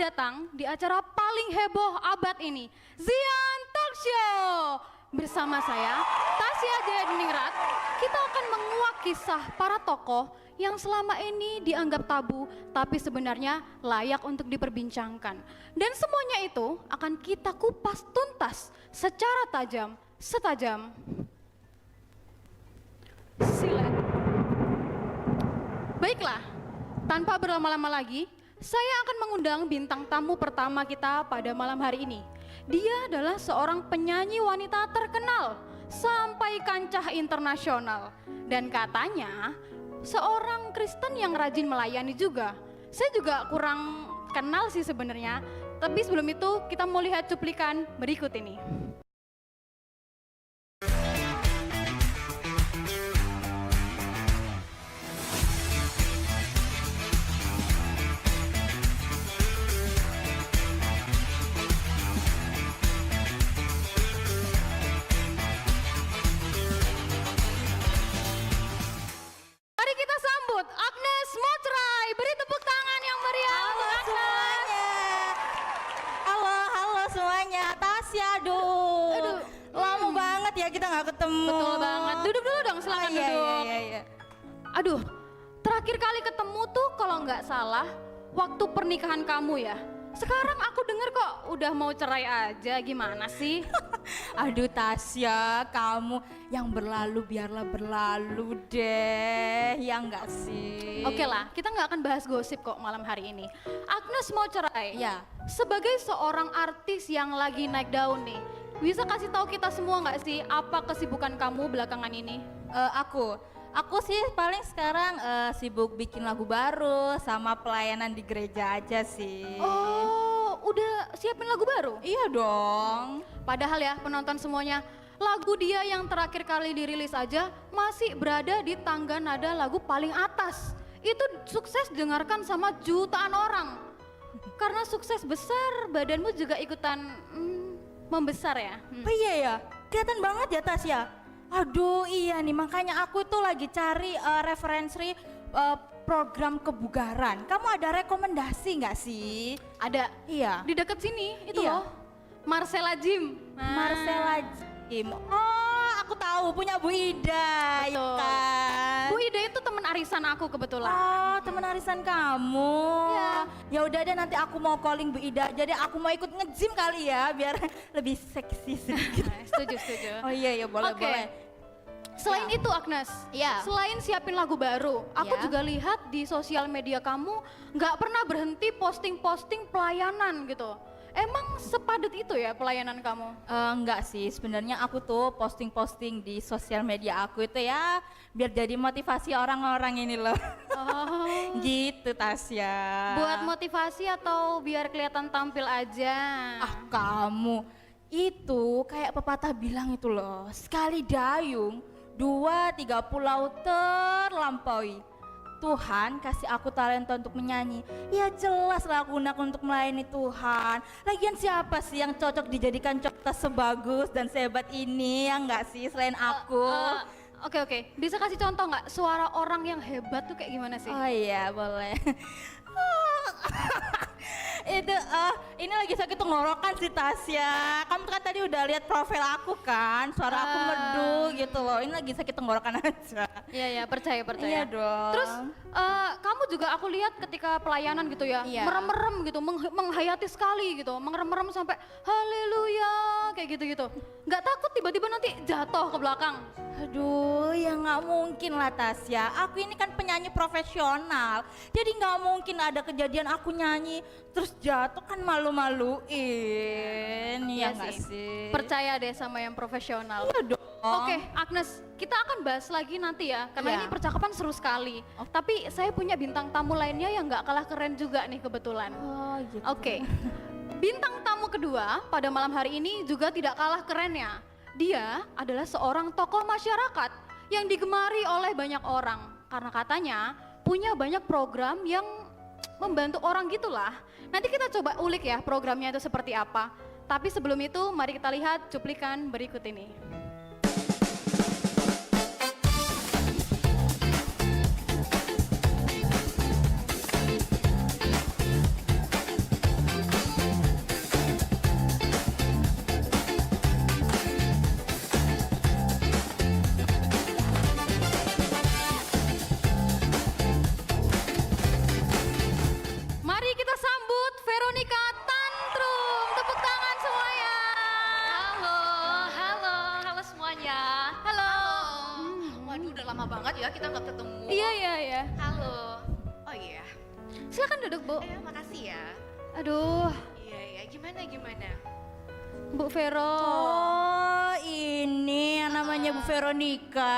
datang di acara paling heboh abad ini, Zian Talk Show. Bersama saya, Tasya Jayadiningrat, kita akan menguak kisah para tokoh yang selama ini dianggap tabu, tapi sebenarnya layak untuk diperbincangkan. Dan semuanya itu akan kita kupas tuntas secara setajam silet. Baiklah, tanpa berlama-lama lagi, saya akan mengundang bintang tamu pertama kita pada malam hari ini. Dia adalah seorang penyanyi wanita terkenal sampai kancah internasional. Dan katanya seorang Kristen yang rajin melayani juga. Saya juga kurang kenal sih sebenarnya. Tapi sebelum itu kita mau lihat cuplikan berikut ini. Mari kita sambut Agnes Mochrai. Beri tepuk tangan yang meriah untuk Agnes. Semuanya. Halo semuanya. Tasya, aduh. Lama banget ya kita nggak ketemu. Betul banget. Duduk dulu dong, silakan duduk. Iya. Aduh, terakhir kali ketemu tuh kalau nggak salah waktu pernikahan kamu ya. Sekarang aku denger kok udah mau cerai aja, gimana sih? Aduh Tasya, kamu yang berlalu biarlah berlalu deh, ya nggak sih? Oke lah, kita nggak akan bahas gosip kok malam hari ini. Agnes mau cerai. Ya. Sebagai seorang artis yang lagi naik daun nih, bisa kasih tahu kita semua nggak sih apa kesibukan kamu belakangan ini? Aku sih paling sekarang sibuk bikin lagu baru sama pelayanan di gereja aja sih. Oh, udah siapin lagu baru? Iya dong. Padahal ya penonton semuanya, lagu dia yang terakhir kali dirilis aja masih berada di tangga nada lagu paling atas. Itu sukses dengarkan sama jutaan orang. Karena sukses besar, badanmu juga ikutan membesar ya. Oh iya ya, kelihatan banget ya Tasya. Aduh iya nih, makanya aku tuh lagi cari referensi program kebugaran. Kamu ada rekomendasi nggak sih? Ada. Iya. Di dekat sini itu Iya. loh. Marcella Gym. Marcella Jim. Oh, aku tahu punya Bu Ida, ya Betul. kan? Bu Ida itu teman arisan aku kebetulan. Oh, teman arisan kamu. Iya. Ya udah deh, nanti aku mau calling Bu Ida. Jadi aku mau ikut nge-gym kali ya, biar lebih seksi sedikit. Setuju. Oh iya boleh Oke. boleh. Selain itu Agnes, Iya. selain siapin lagu baru, aku Iya. juga lihat di sosial media kamu nggak pernah berhenti posting-posting pelayanan gitu. Emang sepadat itu ya pelayanan kamu? Enggak sih, sebenarnya aku tuh posting-posting di sosial media aku itu ya biar jadi motivasi orang-orang ini loh. Oh, Gitu Tasya. buat motivasi atau biar kelihatan tampil aja? Ah kamu, itu kayak pepatah bilang itu loh, sekali dayung, 2-3 pulau terlampaui. Tuhan kasih aku talenta untuk menyanyi, ya jelas lah aku gunakan untuk melayani Tuhan. Lagian siapa sih yang cocok dijadikan contoh sebagus dan sehebat ini, ya enggak sih selain aku? Oke, bisa kasih contoh nggak suara orang yang hebat tuh kayak gimana sih? Oh iya boleh. Itu ini lagi sakit tenggorokan sih Tasya. Kamu kan tadi udah lihat profil aku kan, suara aku merdu gitu loh. Ini lagi sakit tenggorokan aja. Iya, percaya. Iya dong. Terus kamu juga aku lihat ketika pelayanan gitu ya, Iya. merem-merem gitu, menghayati sekali gitu, merem-merem sampai haleluya kayak gitu-gitu. Nggak takut tiba-tiba nanti jatuh ke belakang? Aduh, ya nggak mungkin lah Tasya. Aku ini kan penyanyi profesional, jadi nggak mungkin ada kejadian aku nyanyi terus jatuh, kan malu-maluin. Iya Ya nggak sih? Percaya deh sama yang profesional. Iya dong. Oke, Agnes, kita akan bahas lagi nanti ya, karena Iya. ini percakapan seru sekali. Tapi saya punya bintang tamu lainnya yang nggak kalah keren juga nih kebetulan. Oh gitu. Oke, bintang tamu kedua pada malam hari ini juga tidak kalah kerennya. Dia adalah seorang tokoh masyarakat yang digemari oleh banyak orang. Karena katanya punya banyak program yang membantu orang gitulah. Nanti kita coba ulik ya programnya itu seperti apa. Tapi sebelum itu mari kita lihat cuplikan berikut ini. iya. Halo. Oh iya. Silakan duduk, Bu. Makasih ya. Aduh, Iya. Gimana? Bu Vero. Oh, ini yang namanya Bu Veronica.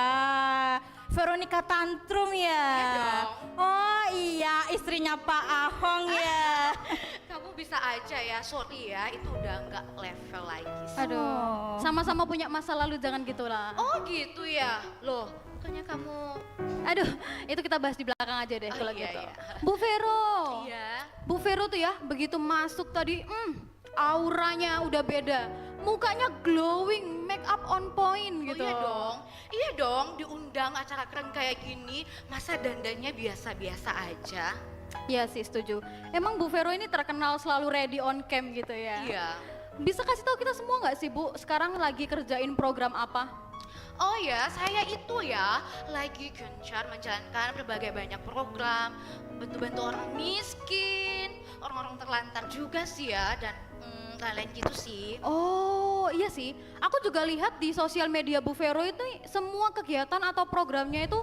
Veronica Tantrum ya? Iya dong. Oh iya, istrinya Pak Ahong ya. Kamu bisa aja ya, sorry ya, itu udah nggak level lagi sih. Aduh, sama-sama punya masa lalu, jangan gitulah. Oh gitu ya? Loh, bukannya kamu... Aduh, itu kita bahas di belakang aja deh Oh, kalau iya, gitu. iya. Bu Vero. Iya. Bu Vero tuh ya, begitu masuk tadi, auranya udah beda. Mukanya glowing, make up on point gitu. Iya dong, diundang acara keren kayak gini, masa dandannya biasa-biasa aja? Iya sih, setuju. Emang Bu Vero ini terkenal selalu ready on cam gitu ya? Iya. Bisa kasih tahu kita semua nggak sih Bu, sekarang lagi kerjain program apa? Oh ya, saya itu ya lagi gencar menjalankan berbagai banyak program, bantu-bantu orang miskin, orang-orang terlantar juga sih ya, dan lain-lain gitu sih. Oh iya sih, aku juga lihat di sosial media Bu Vero itu semua kegiatan atau programnya itu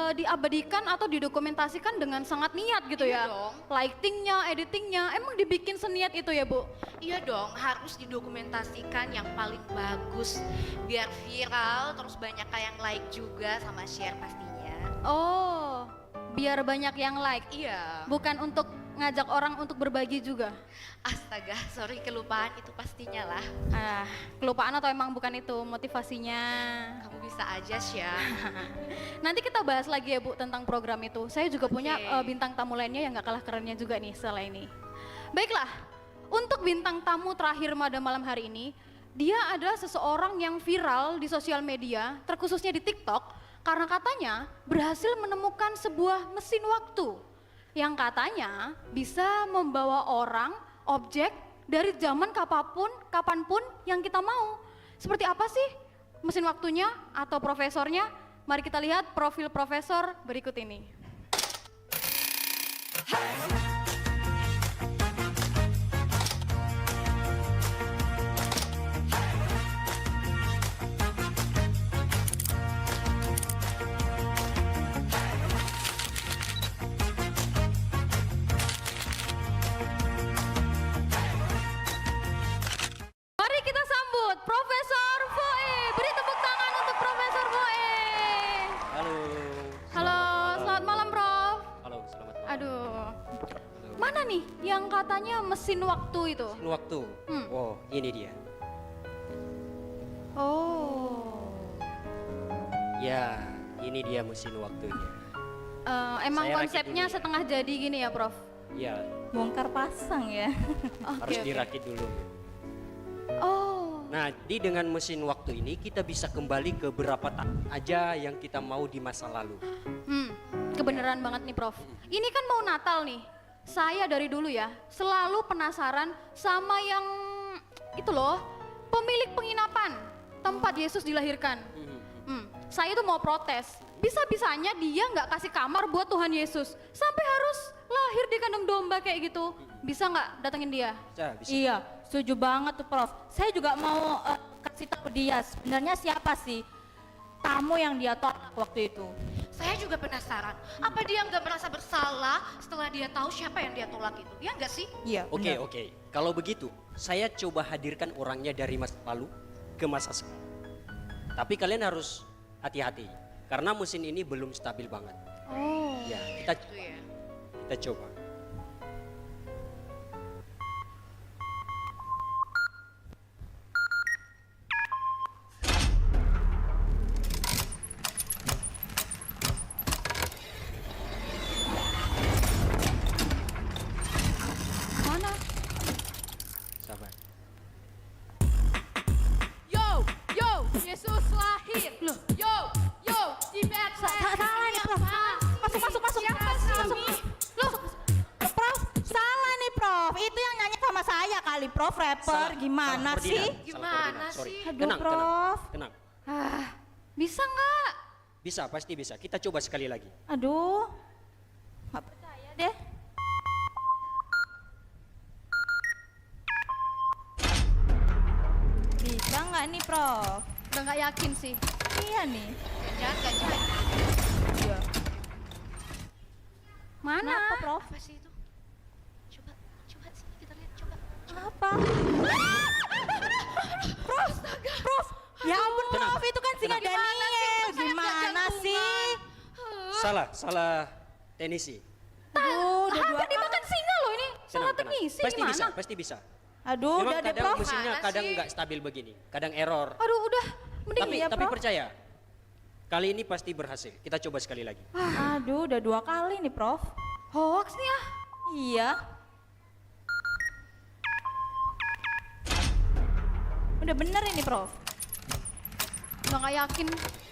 diabadikan atau didokumentasikan dengan sangat niat gitu Iya ya. dong. Lightingnya, editingnya, emang dibikin seniat itu ya Bu? Iya dong, harus didokumentasikan yang paling bagus biar viral, terus banyak yang like juga sama share pastinya. Oh, biar banyak yang like, Iya. bukan untuk ngajak orang untuk berbagi juga. Astaga, sorry kelupaan itu pastinya lah. Kelupaan atau emang bukan itu motivasinya? Kamu bisa aja Syah. Nanti kita bahas lagi ya Bu tentang program itu. Saya juga punya Oke. bintang tamu lainnya yang gak kalah kerennya juga nih setelah ini. Baiklah, untuk bintang tamu terakhir pada malam hari ini, dia adalah seseorang yang viral di sosial media, terkhususnya di TikTok, karena katanya berhasil menemukan sebuah mesin waktu yang katanya bisa membawa orang, objek dari zaman kapanpun yang kita mau. Seperti apa sih mesin waktunya atau profesornya? Mari kita lihat profil profesor berikut ini. Mari kita sambut Profesor Voe. Beri tepuk tangan untuk Profesor Voe. Halo. Halo, selamat malam Prof. Halo, selamat malam. Aduh, Halo. mana nih yang katanya mesin waktu itu? Mesin waktu. Oh, ini dia. Oh, Ya, ini dia mesin waktunya. emang Saya rakit konsepnya dulu ya. setengah jadi gini ya Prof? Ya, Bongkar pasang ya. harus dirakit dulu. Oh, Nah, dengan mesin waktu ini kita bisa kembali ke berapa tahun aja yang kita mau di masa lalu. kebenaran banget nih Prof. Ini kan mau Natal nih. Saya dari dulu ya selalu penasaran sama yang itu loh, pemilik penginapan tempat Yesus dilahirkan. Saya tuh mau protes. Bisa-bisanya dia nggak kasih kamar buat Tuhan Yesus sampai harus lahir di kandang domba kayak gitu. Bisa nggak datengin dia? Bisa. Iya, setuju banget tuh Prof. Saya juga mau kasih tahu dia sebenarnya siapa sih tamu yang dia tolak waktu itu. Saya juga penasaran, apa dia nggak merasa bersalah setelah dia tahu siapa yang dia tolak itu? Ya nggak sih? Iya. Oke, oke. Kalau begitu, saya coba hadirkan orangnya dari masa lalu ke masa sekarang. Tapi kalian harus hati-hati karena mesin ini belum stabil banget. Oh. Ya, Itu ya. kita coba. Mana? Sabar. Yo, Yesus lahir. Loh, yo, di Bethlehem. Salah nih Prof. Masuk. Siapa sih? Loh, Prof, salah nih Prof. Itu yang nyanyi sama saya kali Prof, rapper. Gimana salah sih? koordinat, Gimana salah koordinat, sorry. sih? Aduh, Tenang, Prof. tenang. Bisa nggak? Bisa, pasti bisa. Kita coba sekali lagi. Aduh, nggak percaya deh. Bisa nggak nih Prof? Udah nggak yakin sih. Iya nih. Jangan, nggak jadi. Iya. Mana? Kenapa, Prof? Apa sih itu? Coba, coba sini kita lihat, coba. Apa? Prof, ya ampun Tenang. Prof, itu kan singa Daniel. Gimana sih? Salah teknisi. Aduh, udah dua Hampir dimakan singa loh ini. Salah Tenang. teknisi Pasti gimana? bisa, pasti bisa. Aduh, Memang udah deh kadang Prof. mesinnya Mana kadang sih? nggak stabil begini, kadang error. Aduh udah, mending Tapi iya, tapi Prof. percaya, kali ini pasti berhasil. Kita coba sekali lagi. Aduh, udah 2 kali nih Prof. hoax nih ya. Iya. Udah bener ini Prof. Udah nggak yakin.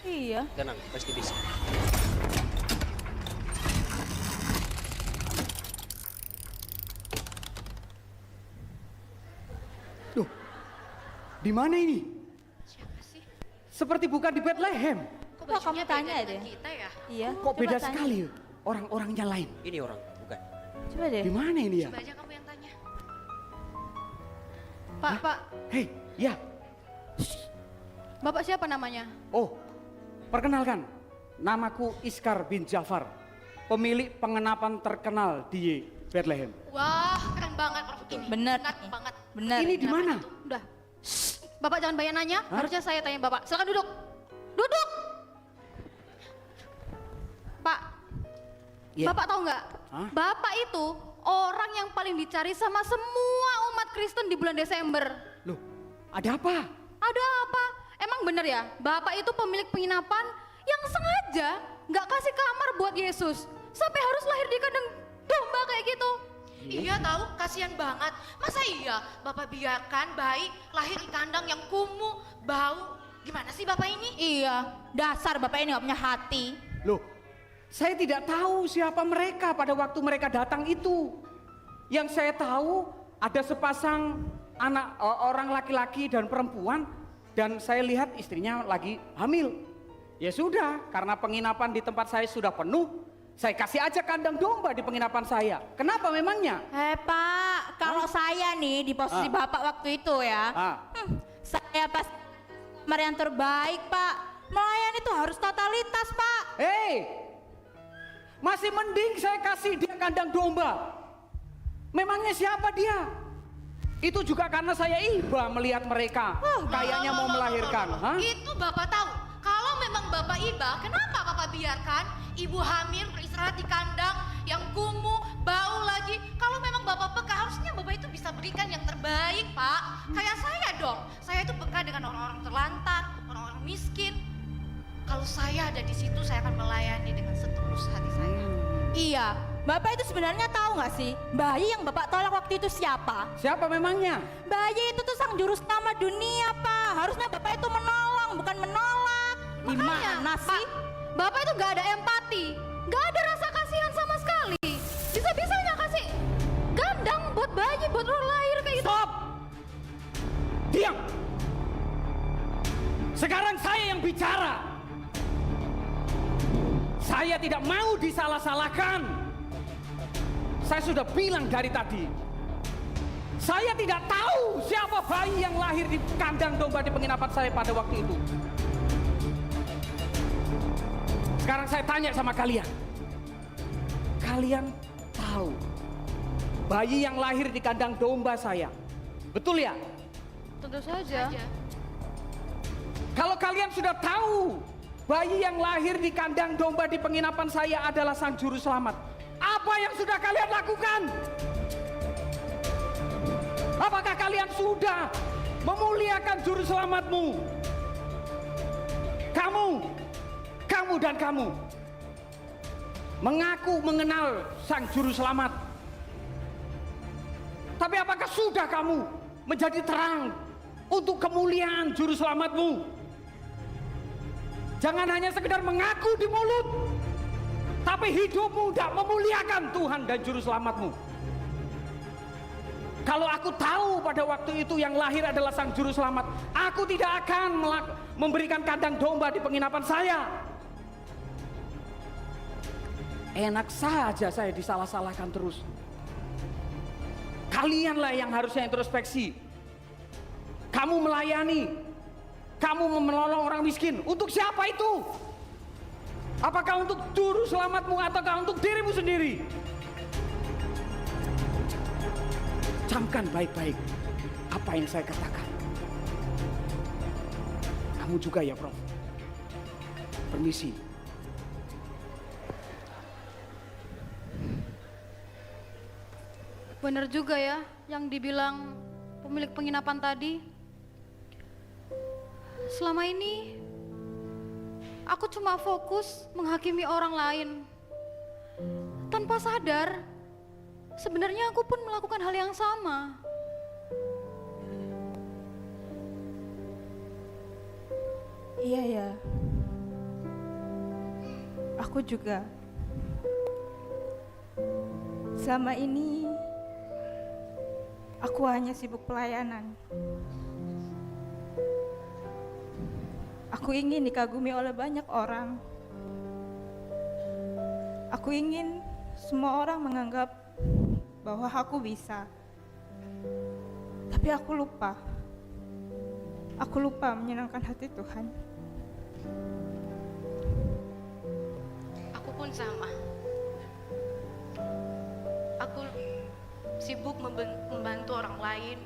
Iya. Tenang, pasti bisa. Loh, di mana ini? Siapa sih? Seperti bukan di Bethlehem. Kok Wah, bajunya kamu tanya beda deh. dengan kita ya? Iya. Kok coba beda tanya. sekali orang-orangnya lain. Ini orang, bukan. Coba deh. Di mana ini ya? Coba aja kamu yang tanya. Pak, Hei, ya. Bapak siapa namanya? Oh, perkenalkan. Namaku Iskar bin Jafar. Pemilik penginapan terkenal di Bethlehem. Wah, keren banget Prof ini. Bener. Enak banget. Bener. Ini di mana? Udah. Shh, Bapak jangan banyak nanya, Hah? harusnya saya tanya Bapak. Silakan duduk. Duduk. Pak, Iya. Bapak tahu nggak? Hah? Bapak itu orang yang paling dicari sama semua umat Kristen di bulan Desember. Loh, ada apa? Ada apa? Emang bener ya, Bapak itu pemilik penginapan yang sengaja nggak kasih kamar buat Yesus sampai harus lahir di kandang domba kayak gitu. Iya tahu, kasihan banget. Masa iya Bapak biarkan bayi lahir di kandang yang kumuh, bau? Gimana sih Bapak ini? Iya. Dasar Bapak ini gak punya hati. Loh, saya tidak tahu siapa mereka pada waktu mereka datang itu. Yang saya tahu ada sepasang orang laki-laki dan perempuan, dan saya lihat istrinya lagi hamil. Ya sudah, karena penginapan di tempat saya sudah penuh, saya kasih aja kandang domba di penginapan saya. Kenapa memangnya? Pak, kalau saya nih di posisi Bapak waktu itu ya, saya pasti kamar yang terbaik Pak. Melayani itu harus totalitas Pak. Hei, masih mending saya kasih dia kandang domba. Memangnya siapa dia? Itu juga karena saya iba melihat mereka kayaknya mau melahirkan. Hah? Itu Bapak tahu. Kalau memang Bapak iba, kenapa Bapak biarkan ibu hamil beristirahat di kandang yang kumuh, bau lagi? Kalau memang Bapak peka, harusnya Bapak itu bisa berikan yang terbaik, Pak. Kayak saya dong. Saya itu peka dengan orang-orang terlantar, orang-orang miskin. Kalau saya ada di situ, saya akan melayani dengan setulus hati saya. Iya, Bapak itu sebenarnya tahu nggak sih, bayi yang Bapak tolak waktu itu siapa? Siapa memangnya? Bayi itu tuh sang juru selamat dunia Pak. Harusnya Bapak itu menolong, bukan menolak. Gimana sih? Bapak itu nggak ada empati, nggak ada rasa kasihan sama sekali. Bisa-bisanya kasih kandang buat bayi, buat orang lahir kayak gitu. Stop! Diam! Sekarang saya yang bicara. Saya tidak mau disalah-salahkan. Saya sudah bilang dari tadi. Saya tidak tahu siapa bayi yang lahir di kandang domba di penginapan saya pada waktu itu. Sekarang saya tanya sama kalian. Kalian tahu bayi yang lahir di kandang domba saya? Betul ya? Tentu saja. Kalau kalian sudah tahu bayi yang lahir di kandang domba di penginapan saya adalah sang juru selamat, apa yang sudah kalian lakukan? Apakah kalian sudah memuliakan juru selamatmu? Kamu dan kamu mengaku mengenal sang juru selamat. Tapi apakah sudah kamu menjadi terang untuk kemuliaan juru selamatmu? Jangan hanya sekedar mengaku di mulut, tapi hidupmu tidak memuliakan Tuhan dan juru selamatmu. Kalau aku tahu pada waktu itu yang lahir adalah sang juru selamat, aku tidak akan memberikan kandang domba di penginapan saya. Enak saja saya disalah-salahkan terus. Kalianlah yang harusnya introspeksi. Kamu melayani, kamu menolong orang miskin. Untuk siapa itu? Apakah untuk juru selamatmu ataukah untuk dirimu sendiri? Camkan baik-baik apa yang saya katakan. Kamu juga ya, Prof. Permisi. Bener juga ya yang dibilang pemilik penginapan tadi. Selama ini aku cuma fokus menghakimi orang lain. Tanpa sadar, sebenarnya aku pun melakukan hal yang sama. Iya ya. Aku juga. Selama ini aku hanya sibuk pelayanan. Aku ingin dikagumi oleh banyak orang. Aku ingin semua orang menganggap bahwa aku bisa. Tapi aku lupa. Aku lupa menyenangkan hati Tuhan. Aku pun sama. Aku sibuk membantu orang lain,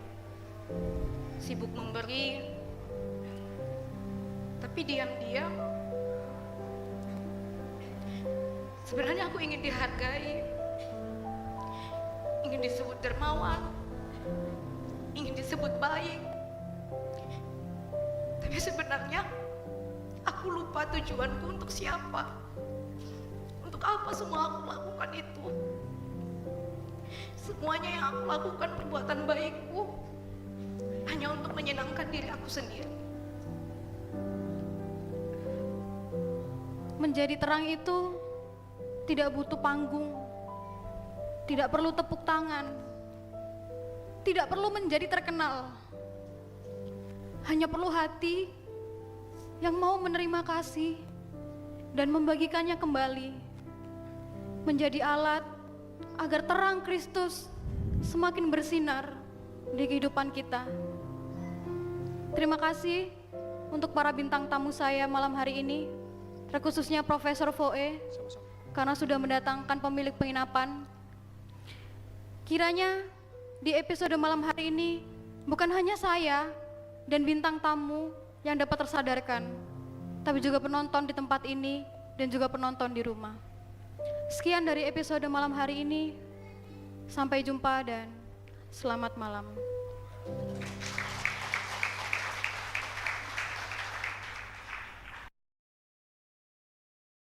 sibuk memberi, tapi diam-diam sebenarnya aku ingin dihargai, ingin disebut dermawan, ingin disebut baik, tapi sebenarnya aku lupa tujuanku untuk siapa, untuk apa semua aku lakukan itu. Semuanya yang aku lakukan perbuatan baikku hanya untuk menyenangkan diri aku sendiri. Menjadi terang itu tidak butuh panggung, tidak perlu tepuk tangan, tidak perlu menjadi terkenal. Hanya perlu hati yang mau menerima kasih dan membagikannya kembali, menjadi alat agar terang Kristus semakin bersinar di kehidupan kita. Terima kasih untuk para bintang tamu saya malam hari ini, terkhususnya Profesor Foe, Sama-sama. karena sudah mendatangkan pemilik penginapan. Kiranya di episode malam hari ini bukan hanya saya dan bintang tamu yang dapat tersadarkan, tapi juga penonton di tempat ini dan juga penonton di rumah. Sekian dari episode malam hari ini. Sampai jumpa dan selamat malam.